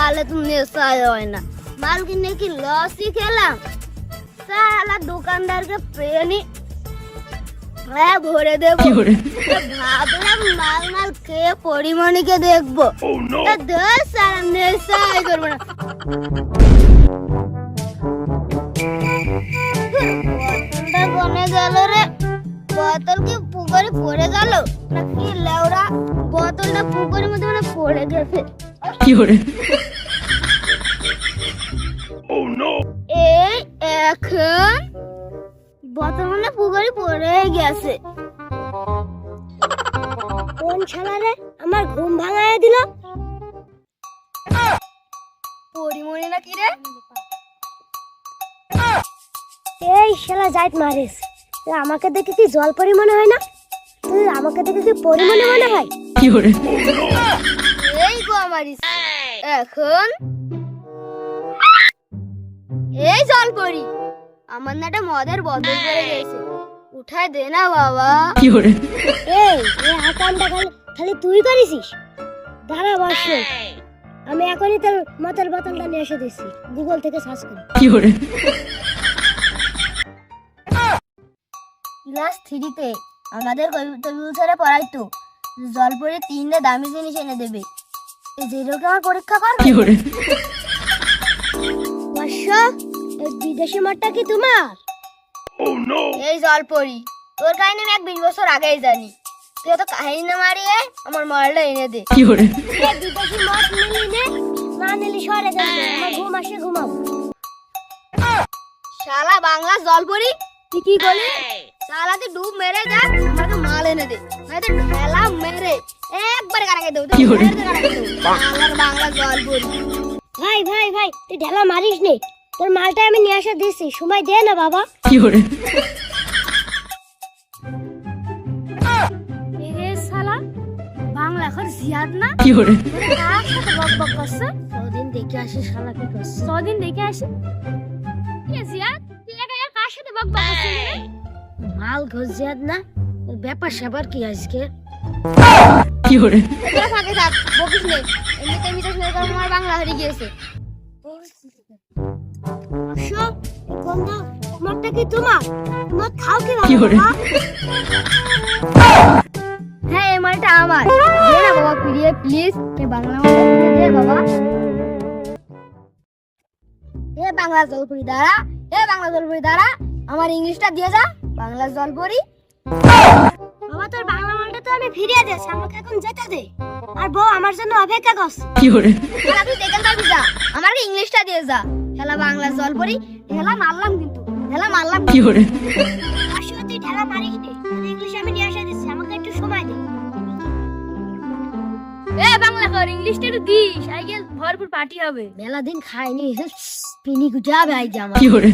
माले तुम नेशा है ना माल किन्ने की लॉस ही खेला साला दुकानदार के पेनी मैं भरे देबो भाबलाम माल माल के परिमणि के देखबो ता 10 साला नेशा है करबो ना बोतलটা কোনে গেল রে बोतल की পুকুরে পড়ে গেল নাকি লেওরা बोतलটা পুকুরের মধ্যে মানে পড়ে গেছে কি হরে ও নো এই এখন बोतल মানে পুকুরে পড়ে গেছে কোন শালা রে আমার ঘুম ভাঙায় দিল পরিমণি না কি রে এই শালা যাইত মারিস আমাকে দেখে কি জল পরি মনে হয় না তুই আমাকে দেখে কি পরি মনে হয় কি করে এই গো মারিস এখন এই জল পরি আমার নাটা মদের বদল করে গেছে উঠায় দে না বাবা কি করে এই আকামটা খালি তুই করিস দাঁড়া বস আমি এখনই তোর মদের বোতলটা নিয়ে এসে দিচ্ছি গুগল থেকে সার্চ করে কি করে ক্লাস 3 তে আমাদের কবিতা স্যারে পড়াইতো জলপরি 3টা দামি জিনিস এনে দেবে এই যেরকম আমার পরীক্ষা কর কি করে বর্ষা এই বিদেশি মাঠটা কি তোমার ও নো এই জলপরি তোর কাহিনী আমি 20 বছর আগেই জানি তুই তো কাহিনী না মারিয়ে আমার মালটা এনে দে কি করে এই বিদেশি মাঠ নিলি নে না নিলি সরে যাবে আমার ঘুম আসে ঘুমাবো শালা বাংলা জলপরি তুই কি বলি साला ते डूब मेरे जा हमारे को माल लेने दे मैं तो ढेला मेरे एक बार कराके दो बांग्ला बांग्ला জল পরি ভাই ভাই ভাই তুই ঢেলা মারিস নে তোর মালটা আমি নিয়ে আসা দিছি সময় দে না বাবা কি করে এরে শালা বাংলা খর জিয়াদ না কি করে কার সাথে বকবক করছ সদিন দেখে আসি শালা কি করছ সদিন দেখে আসি এ জিয়াদ তুই একা কার সাথে বকবক করছিস মাল ঘজিয়াদ না ব্যাপার স্যাপার কি আজকে কি হরে তোরা ফাঁকে থাক বকিস নে এমনিতে মিটাস না কারণ আমার বাংলা হারিয়ে গিয়েছে আশো কোনটা তোমারটা কি তোমার খাও কি হরে হ্যাঁ এই মালটা আমার দে না বাবা প্লিজ এই বাংলা মালটা দে বাবা এ বাংলা জলপুরি দাঁড়া আমার ইংলিশটা দিয়ে যা বাংলা জলপরি বাবা তোর বাংলা মালটা তো আমি ফিরিয়ে দিয়েছি আমাকে এখন যেতে দে আর বউ আমার জন্য অপেক্ষা করছে কি করে শালা তুই দেখেন পারবি যা আমাকে ইংলিশটা দিয়ে যা শালা বাংলা জলপরি ঢেলা মারলাম কি করে আসলে তুই ঢেলা মারিস নে ইংলিশ আমি নিয়ে আসা দিচ্ছি আমাকে একটু সময় দে এ বাংলা কর ইংলিশটা একটু দিস আইগেল ভরপুর পার্টি হবে মেলা দিন খাইনি পিনি গুজাবে আই জামা কি করে